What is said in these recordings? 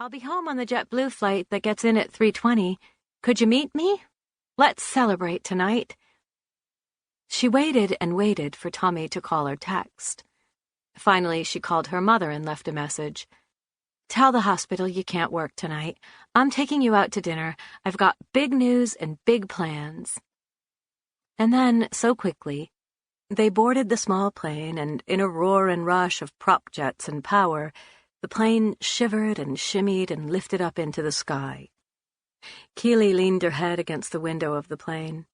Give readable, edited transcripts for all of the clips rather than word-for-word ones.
I'll be home on the JetBlue flight that gets in at 3:20. Could you meet me? Let's celebrate tonight. She waited and waited for Tommy to call or text. Finally, she called her mother and left a message. Tell the hospital you can't work tonight. I'm taking you out to dinner. I've got big news and big plans. And then, so quickly, they boarded the small plane, and in a roar and rush of prop jets and power, the plane shivered and shimmied and lifted up into the sky. Keely leaned her head against the window of the plane,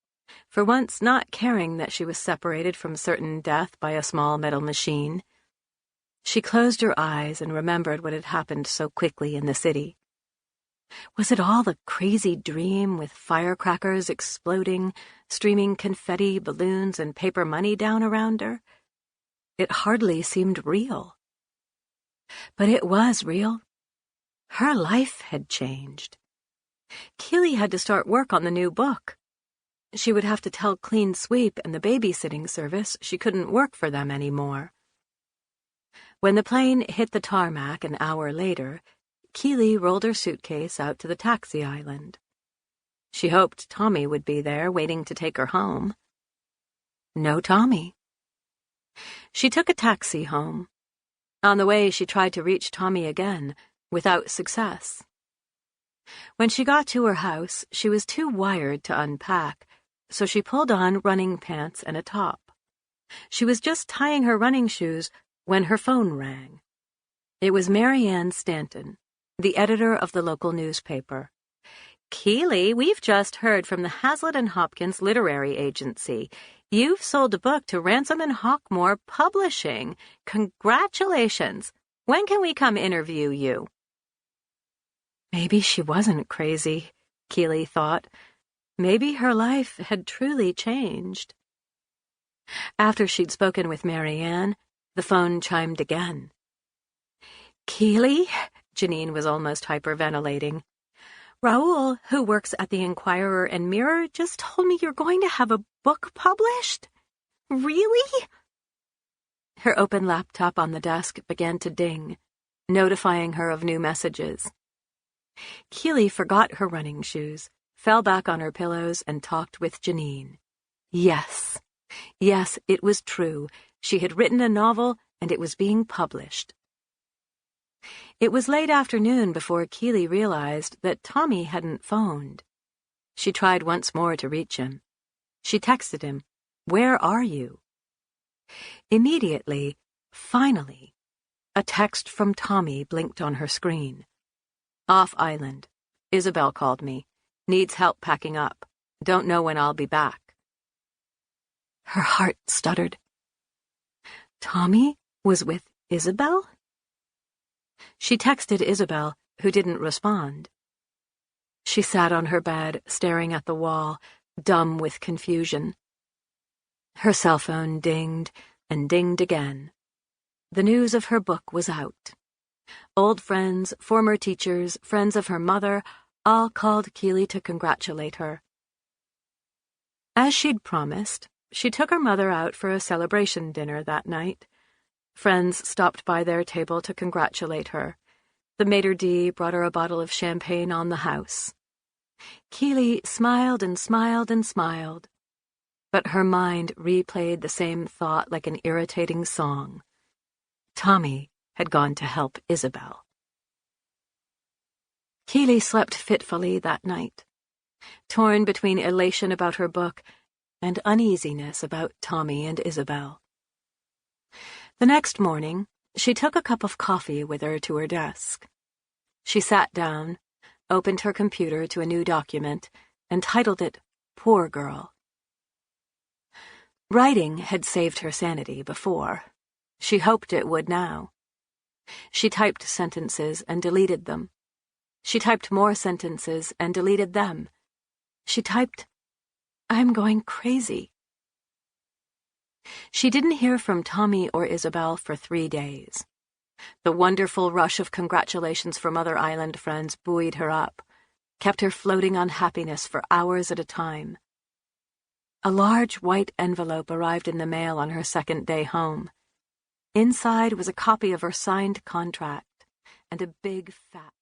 for once not caring that she was separated from certain death by a small metal machine. She closed her eyes and remembered what had happened so quickly in the city. Was it all a crazy dream with firecrackers exploding, streaming confetti, balloons, and paper money down around her? It hardly seemed real. But it was real. Her life had changed. Keely had to start work on the new book. She would have to tell Clean Sweep and the babysitting service she couldn't work for them anymore. When the plane hit the tarmac an hour later, Keely rolled her suitcase out to the taxi island. She hoped Tommy would be there, waiting to take her home. No Tommy. She took a taxi home. On the way, she tried to reach Tommy again, without success. When she got to her house, she was too wired to unpack, so she pulled on running pants and a top. She was just tying her running shoes when her phone rang. It was Mary Ann Stanton, the editor of the local newspaper. Keely, we've just heard from the Hazlitt & Hopkins Literary Agency. You've sold a book to Ransom & Hawkmore Publishing. Congratulations. When can we come interview you? Maybe she wasn't crazy, Keely thought. Maybe her life had truly changed. After she'd spoken with Mary Ann, the phone chimed again. Keely? Janine was almost hyperventilating. Raoul, who works at the Inquirer and Mirror, just told me you're going to have a book published? Really? Her open laptop on the desk began to ding, notifying her of new messages. Keely forgot her running shoes, fell back on her pillows, and talked with Janine. Yes, it was true. She had written a novel, and it was being published. It was late afternoon before Keely realized that Tommy hadn't phoned. She tried once more to reach him. She texted him, "Where are you?" Immediately, finally, a text from Tommy blinked on her screen. Off island. Isabel called me. Needs help packing up. Don't know when I'll be back. Her heart stuttered. Tommy was with Isabel? She texted Isabel, who didn't respond. She sat on her bed, staring at the wall, dumb with confusion. Her cell phone dinged and dinged again. The news of her book was out. Old friends, former teachers, friends of her mother, all called Keely to congratulate her. As she'd promised, she took her mother out for a celebration dinner that night. Friends stopped by their table to congratulate her. The maitre d' brought her a bottle of champagne on the house. Keely smiled and smiled and smiled, but her mind replayed the same thought like an irritating song. Tommy had gone to help Isabel. Keely slept fitfully that night, torn between elation about her book and uneasiness about Tommy and Isabel. The next morning, she took a cup of coffee with her to her desk. She sat down, opened her computer to a new document, and titled it Poor Girl. Writing had saved her sanity before. She hoped it would now. She typed sentences and deleted them. She typed more sentences and deleted them. She typed, "I'm going crazy." She didn't hear from Tommy or Isabel for 3 days. The wonderful rush of congratulations from other island friends buoyed her up, kept her floating on happiness for hours at a time. A large white envelope arrived in the mail on her second day home. Inside was a copy of her signed contract and a big, fat